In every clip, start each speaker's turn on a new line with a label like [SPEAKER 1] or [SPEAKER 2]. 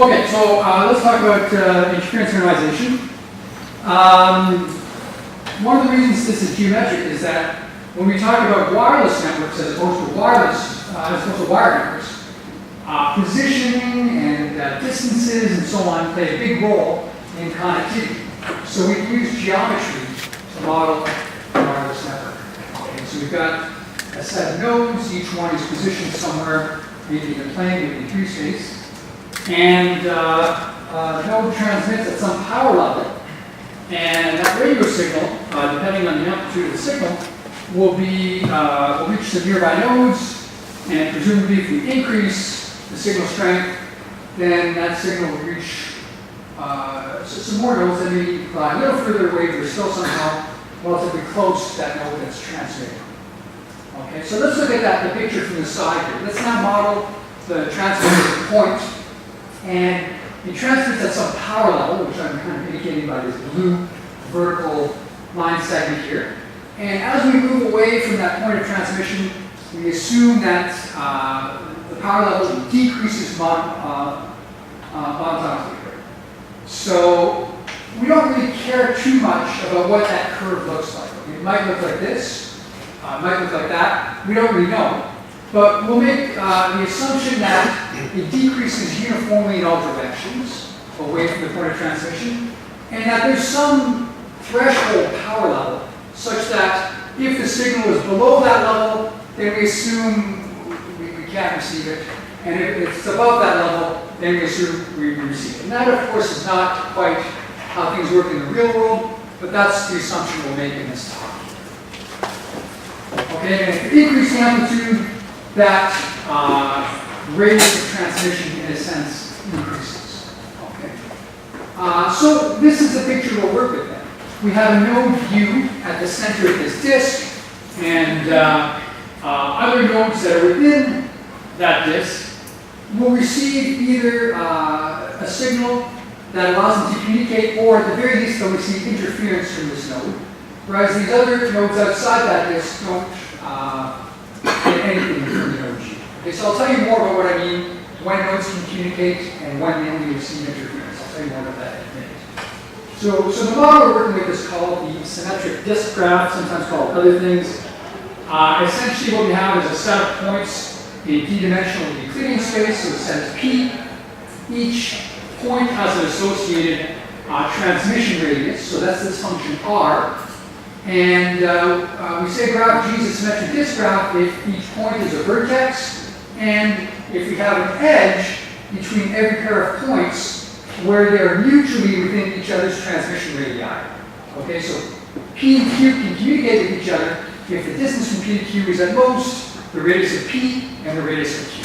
[SPEAKER 1] Okay, so let's talk about interference minimization. One of the reasons this is geometric is that when we talk about wireless networks as opposed to wired networks, positioning and distances and so on play a big role in connectivity. So we use geometry to model a wireless network. Okay, so we've got a set of nodes, each one is positioned somewhere, maybe in a plane, maybe in 3 space. And the node transmits at some power level, and that radio signal, depending on the amplitude of the signal, will reach some nearby nodes, and presumably if we increase the signal strength, then that signal will reach some more nodes that may be a little further away, but are still somehow relatively close to that node that's transmitting. Okay, so let's look at the picture from the side here. Let's now model the transmitter point. And it transmits at some power level, which I'm kind of indicating by this blue vertical line segment here. And as we move away from that point of transmission, we assume that the power level decreases monotonically. So we don't really care too much about what that curve looks like. It might look like this, it might look like that. We don't really know. But we'll make the assumption that it decreases uniformly in all directions away from the point of transmission, and that there's some threshold power level such that if the signal is below that level, then we assume we can't receive it, and if it's above that level, then we assume we receive it. And that, of course, is not quite how things work in the real world, but that's the assumption we'll make in this talk. Okay, and if we increase the amplitude, that radius of transmission, in a sense, increases. Okay. So this is the picture we'll work with then. We have a node U at the center of this disk, and other nodes that are within that disk will receive either a signal that allows them to communicate, or at the very least they'll receive interference from this node, whereas these other nodes outside that disk don't get anything from the node G. Okay, so I'll tell you more about what I mean when nodes can communicate and when they only receive interference. I'll tell you more about that in a minute. So the model we're working with is called the symmetric disk graph, sometimes called other things. Essentially what we have is a set of points in p-dimensional Euclidean space, so the set is p. Each point has an associated transmission radius, so that's this function r. And we say graph G is a symmetric disk graph if each point is a vertex, and if we have an edge between every pair of points where they are mutually within each other's transmission radii. Okay, so P and Q can communicate with each other if the distance from P to Q is at most the radius of P and the radius of Q.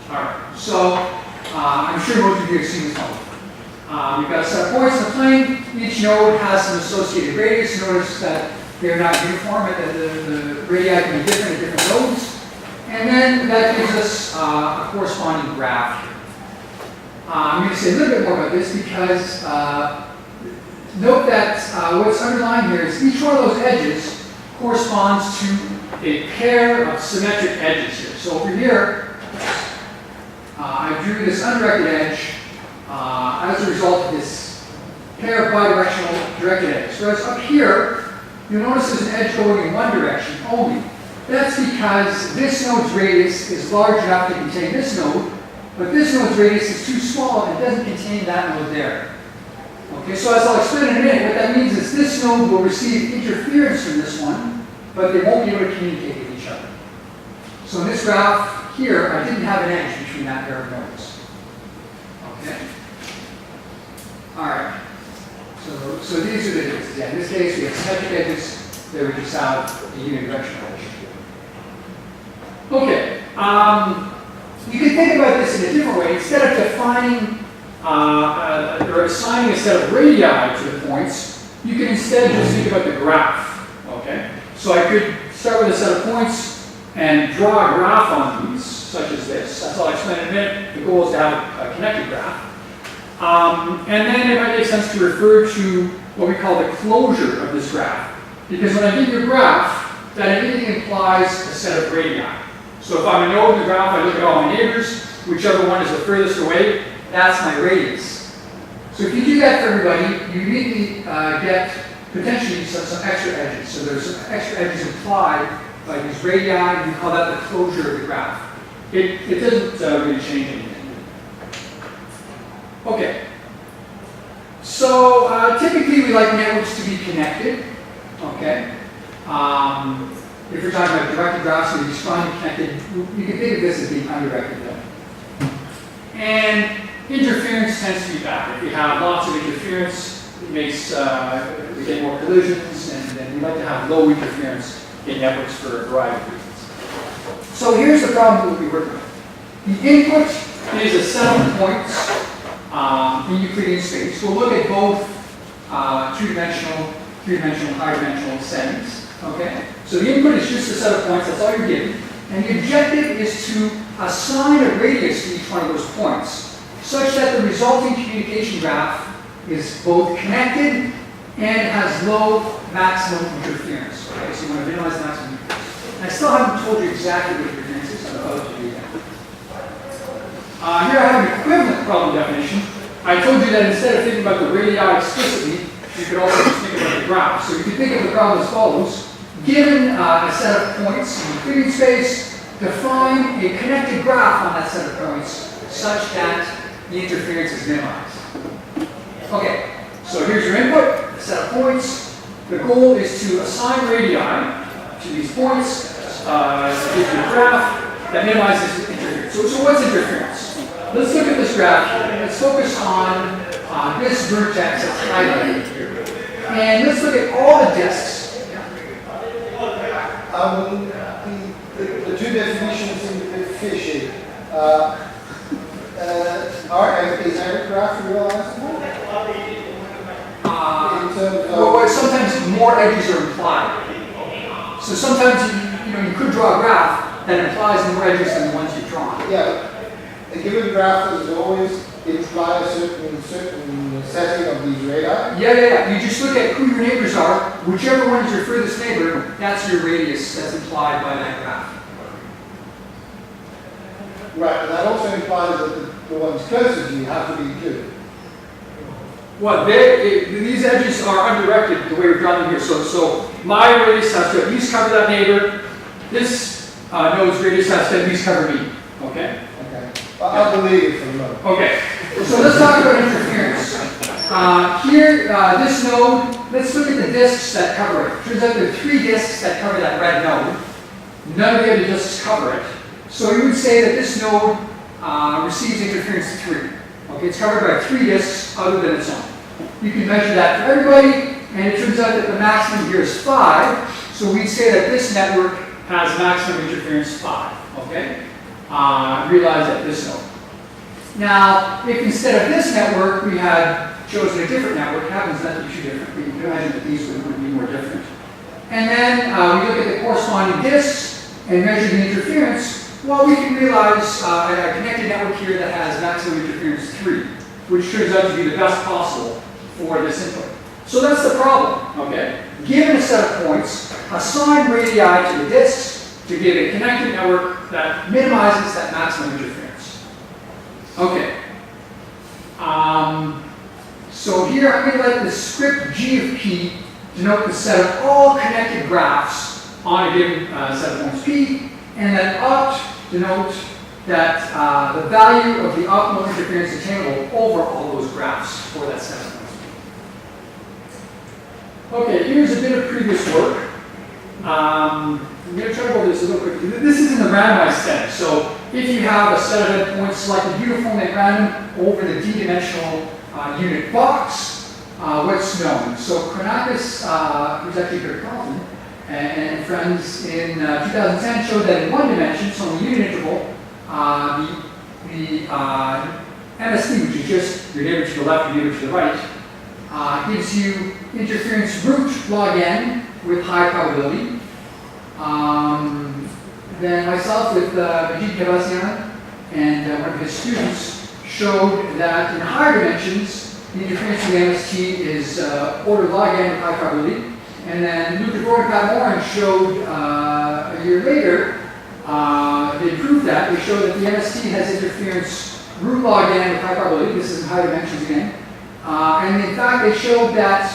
[SPEAKER 1] All right, so I'm sure most of you have seen this model. We've got a set of points in the plane. Each node has some associated radius. Notice that they're not uniform, that the radii can be different at different nodes. And then that gives us a corresponding graph here. I'm going to say a little bit more about this because note that what's underlined here is each one of those edges corresponds to a pair of symmetric edges here. So over here, I drew this undirected edge as a result of this pair of bidirectional directed edges. Whereas up here, you'll notice there's an edge going in one direction only. That's because this node's radius is large enough to contain this node, but this node's radius is too small and it doesn't contain that node there. Okay, so as I'll explain in a minute, what that means is this node will receive interference from this one, but they won't be able to communicate with each other. So in this graph here, I didn't have an edge between that pair of nodes. Okay. All right. So these are the differences. Yeah, in this case, we have symmetric edges. There we just have a unidirectional edge. Okay. You can think about this in a different way. Instead of defining or assigning a set of radii to the points, you can instead just think about the graph. Okay. So I could start with a set of points and draw a graph on these, such as this. That's all I'll explain in a minute. The goal is to have a connected graph. And then it might make sense to refer to what we call the closure of this graph. Because when I give you a graph, that immediately implies a set of radii. So if I'm a node in the graph, I look at all my neighbors, whichever one is the furthest away, that's my radius. So if you do that for everybody, you immediately get potentially some extra edges. So there's some extra edges implied by these radii, and we call that the closure of the graph. It doesn't really change anything. Okay. So typically we like networks to be connected. Okay. If you're talking about directed graphs, so you're strongly connected, you can think of this as being undirected though. And interference tends to be bad. If you have lots of interference, it makes we get more collisions, and we like to have low interference in networks for a variety of reasons. So here's the problem we'll be working with. The input is a set of points in Euclidean space. We'll look at both two-dimensional, three-dimensional, high-dimensional settings. Okay? So the input is just a set of points, that's all you're getting. And the objective is to assign a radius to each one of those points, such that the resulting communication graph is both connected and has low maximum interference. Okay, so you want to minimize the maximum interference. And I still haven't told you exactly what interference is, so I'll let you do that. Here I have an equivalent problem definition. I told you that instead of thinking about the radii explicitly, you could also just think about the graph. So you can think of the problem as follows. Given a set of points in Euclidean space, define a connected graph on that set of points such that the interference is minimized. Okay, so here's your input, a set of points. The goal is to assign radii to these points, gives you a graph that minimizes interference. So what's interference? Let's look at this graph here. Let's focus on this vertex that's highlighted here. And let's look at all the disks.
[SPEAKER 2] The two definitions seem a bit fishy. Is every graph realizable?
[SPEAKER 1] Well, sometimes more edges are implied. So sometimes you could draw a graph that implies more edges than the ones you've drawn.
[SPEAKER 2] Yeah, a given graph is always imply a certain setting of these radii.
[SPEAKER 1] Yeah. You just look at who your neighbors are. Whichever one is your furthest neighbor, that's your radius that's implied by that graph.
[SPEAKER 2] Right, and that also implies that the ones closer to you have to be good.
[SPEAKER 1] Well, these edges are undirected the way we've drawn them here. So my radius has to at least cover that neighbor. This node's radius has to at least cover me. Okay?
[SPEAKER 2] Okay. Well, I'll believe it for the moment.
[SPEAKER 1] Okay. So let's talk about interference. Here, this node, let's look at the disks that cover it. Turns out there are 3 disks that cover that red node. None of the other disks cover it. So we would say that this node receives interference 3. Okay, it's covered by 3 disks other than its own. You can measure that for everybody, and it turns out that the maximum here is 5. So we'd say that this network has maximum interference 5. Okay, realized at this node. Now, if instead of this network we had chosen a different network, it happens not to be too different. We can imagine that these would be more different. And then we look at the corresponding disks and measure the interference. Well, we can realize a connected network here that has maximum interference 3, which turns out to be the best possible for this input. So that's the problem, okay? Given a set of points, assign radii to the disks to give a connected network that minimizes that maximum interference. Okay. So here I'm going to let the script G of P denote the set of all connected graphs on a given set of points P, and then opt denote that the value of the optimal interference attainable over all those graphs for that set of points P. Okay, here's a bit of previous work. I'm going to try to go over this a little quickly. This is in the randomized setting. So if you have a set of endpoints selected uniformly at random over the d-dimensional unit box, what's known. So Chronakis, who's actually here, Carlton, and friends in 2010 showed that in 1 dimension, so in the unit interval, the MST, which is just your neighbor to the left and neighbor to the right, gives you interference root log n with high probability. Then myself with Majid Kavasian and one of his students showed that in higher dimensions, the interference of the MST is order log n with high probability. And then Luke Durocher and Pat Moran showed a year later they proved that. They showed that the MST has interference root log n with high probability. This is in high dimensions again. And in fact, they showed that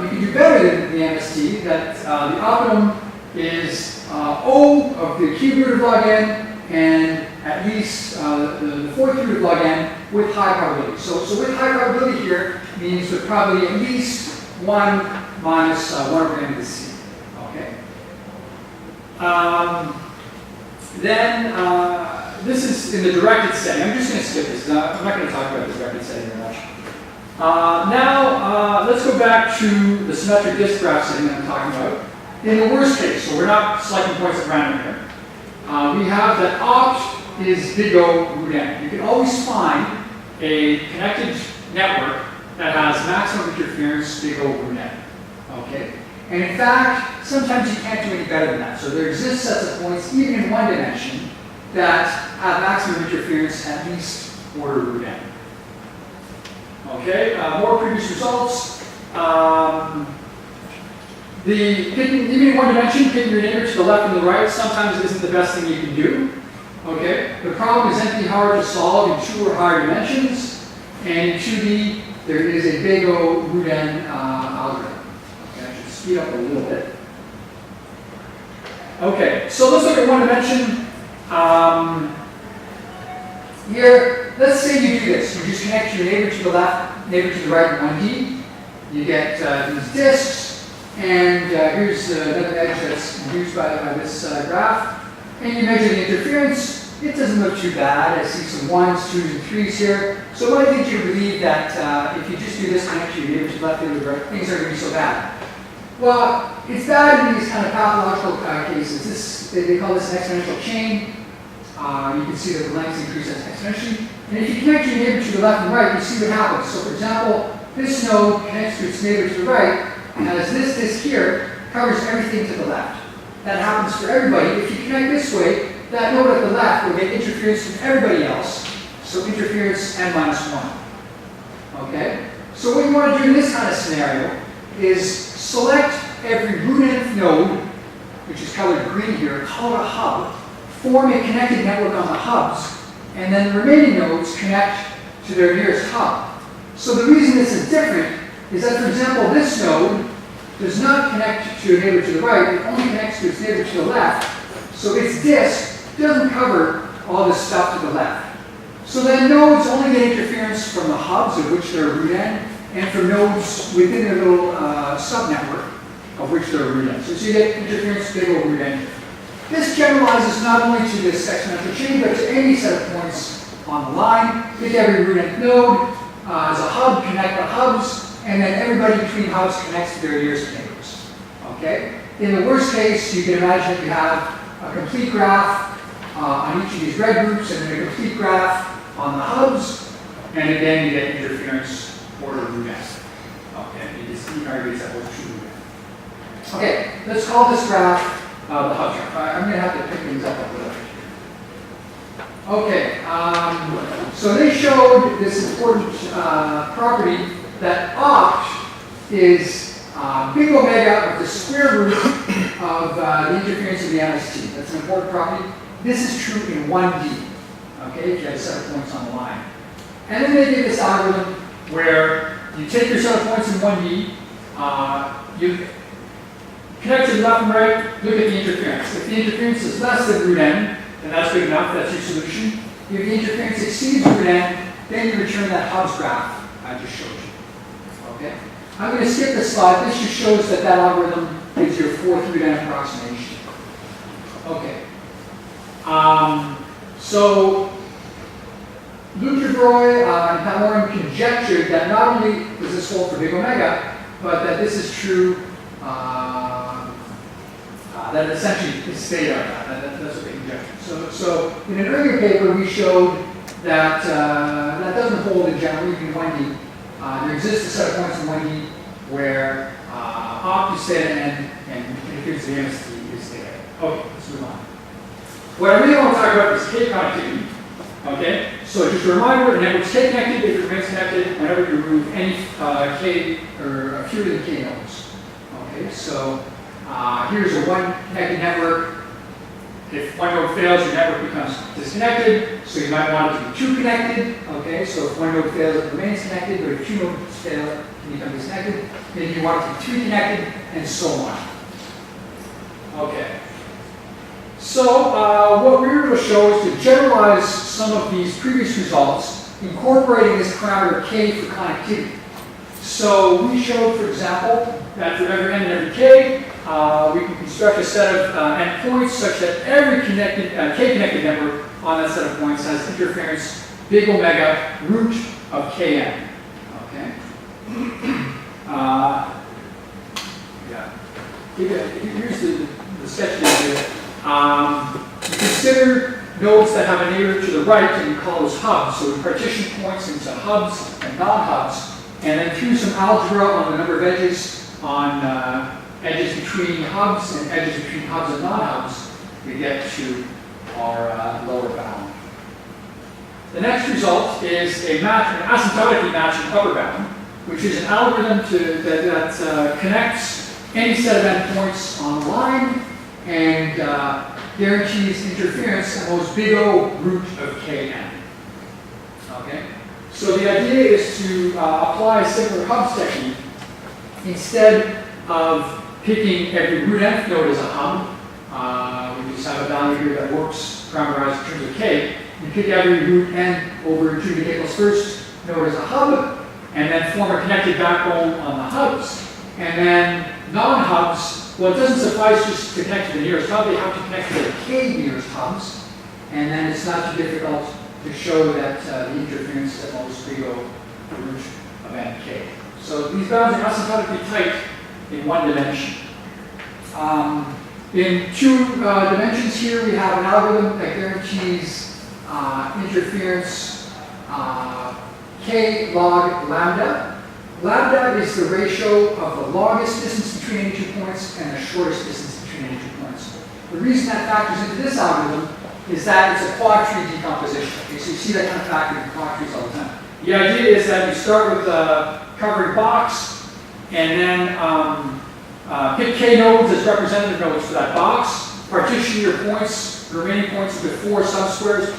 [SPEAKER 1] you can do better than the MST, that the optimum is O of the cube root of log n and at least the fourth root of log n with high probability. So with high probability here means with probably at least 1 minus 1 over n to the c. Okay. This is in the directed setting. I'm just going to skip this. I'm not going to talk about the directed setting very much. Now, let's go back to the symmetric disk graph setting that I'm talking about. In the worst case, so we're not selecting points at random here, we have that opt is big O root n. You can always find a connected network that has maximum interference big O root n. Okay? And in fact, sometimes you can't do any better than that. So there exist sets of points, even in one dimension, that have maximum interference at least order root n. Okay, more previous results. Even in one dimension, picking your neighbor to the left and the right sometimes isn't the best thing you can do. Okay, the problem is NP hard to solve in 2 or higher dimensions, and in 2D there is a big O root n algorithm. Okay, I should speed up a little bit. Okay, so let's look at one dimension. Here, let's say you do this. You just connect your neighbor to the left, neighbor to the right in 1D. You get these disks, and here's another edge that's induced by this graph. And you measure the interference. It doesn't look too bad. I see some 1s, 2s, and 3s here. So what leads you to believe that if you just do this, connect your neighbor to the left and the right, things aren't going to be so bad? Well, it's bad in these kind of pathological cases. They call this an exponential chain. You can see that the lengths increase exponentially. And if you connect your neighbor to the left and right, you see what happens. So for example, this node connects to its neighbor to the right, and as this disk here covers everything to the left. That happens for everybody. If you connect this way, that node at the left will get interference from everybody else. So interference n minus 1. Okay? So what you want to do in this kind of scenario is select every root nth node, which is colored green here, call it a hub, form a connected network on the hubs, and then the remaining nodes connect to their nearest hub. So the reason this is different is that, for example, this node does not connect to a neighbor to the right, it only connects to its neighbor to the left, so its disk doesn't cover all this stuff to the left. So then nodes only get interference from the hubs, of which there are root n, and from nodes within their little subnetwork, of which there are root n. So you get interference big over root n. This generalizes not only to this exponential chain, but to any set of points on the line. Pick every root nth node as a hub, connect the hubs, and then everybody between hubs connects to their nearest neighbors. Okay? In the worst case, you can imagine that you have a complete graph on each of these red groups, and then a complete graph on the hubs, and again you get interference order root n. Okay, you can argue that was true root n. Okay, let's call this graph the hub graph. I'm going to have to pick things up a little bit. Okay, so they showed this important property that opt is big omega of the square root of the interference of the MST. That's an important property. This is true in 1D, okay, if you have a set of points on the line. And then they did this algorithm where you take your set of points in 1D, you connect to the left and right, look at the interference. If the interference is less than root n, then that's good enough, that's your solution. If the interference exceeds root n, then you return that hubs graph I just showed you. Okay? I'm going to skip this slide. This just shows that that algorithm gives you a 4 root n approximation. Okay. So Durocher and Palmorin conjectured that not only does this hold for big omega, but that this is true, that essentially is state of that. That's what they conjectured. So in an earlier paper, we showed that that doesn't hold in general, even in 1D. There exists a set of points in 1D where opt is theta n and interference of the MST is theta. Okay, let's move on. What I really want to talk about is K connectivity. Okay, so just a reminder, the network's K connected if it remains connected whenever you remove any K or fewer than K nodes. Okay, so here's a one connected network. if one node fails, your network becomes disconnected, so you might want it to be two connected, okay? So if one node fails, it remains connected, but if two nodes fail, it can become disconnected. Then you want it to be three connected, and so on. Okay. So what we're going to show is to generalize some of these previous results, incorporating this parameter k for connectivity. So we showed, for example, that for every n and every k, we can construct a set of endpoints such that every k-connected network on that set of points has interference big omega root of kn. Okay. Here's the sketch here. You consider nodes that have a neighbor to the right, and you call those hubs. So we partition points into hubs and non-hubs, and then through some algebra on the number of edges on edges between hubs and edges between hubs and non-hubs, we get to our lower bound. The next result is an asymptotically matching upper bound, which is an algorithm that connects any set of endpoints on the line and guarantees interference at most big O root of Kn. Okay? So the idea is to apply a similar hubs technique. Instead of picking every root nth node as a hub, we just have a value here that works parameterized in terms of k. You pick every root n over 2 to the k plus first node as a hub, and then form a connected backbone on the hubs. And then non-hubs, well, it doesn't suffice just to connect to the nearest hub, they have to connect to the k nearest hubs, and then it's not too difficult to show that the interference is at most big O root of nk. So these bounds are asymptotically tight in one dimension. In two dimensions here, we have an algorithm that guarantees interference k log lambda. Lambda is the ratio of the longest distance between any 2 points and the shortest distance between any 2 points. The reason that factors into this algorithm is that it's a quadtree decomposition. Okay, so you see that kind of factor in quadtrees all the time. The idea is that you start with a covering box, and then pick k nodes as representative nodes for that box, partition your points, the remaining points into 4 subsquares,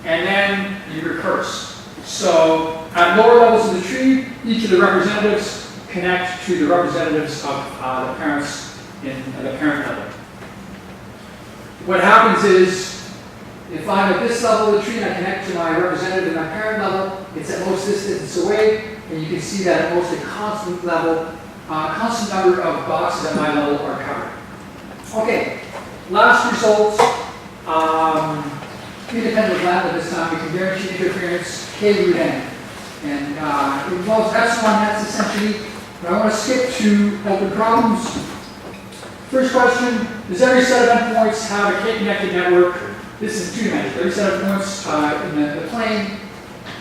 [SPEAKER 1] and then you recurse. So at lower levels of the tree, each of the representatives connect to the representatives of the parents in the parent level. What happens is, if I'm at this level of the tree and I connect to my representative in my parent level, it's at most this distance away, and you can see that at most a constant level, constant number of boxes at my level are covered. Okay, last result, independent of lambda this time, we can guarantee interference k root n. And it involves epsilon nets essentially, but I want to skip to open problems. First question, does every set of endpoints have a k-connected network? This is 2 dimensions. Every set of points in the plane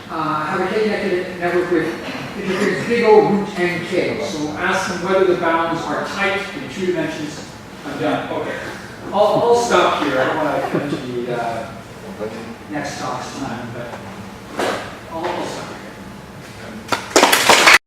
[SPEAKER 1] have a k-connected network with interference big O root nk. So ask them whether the bounds are tight in 2 dimensions. I'm done. Okay. I'll stop here. I don't want to come to the next talk's time, but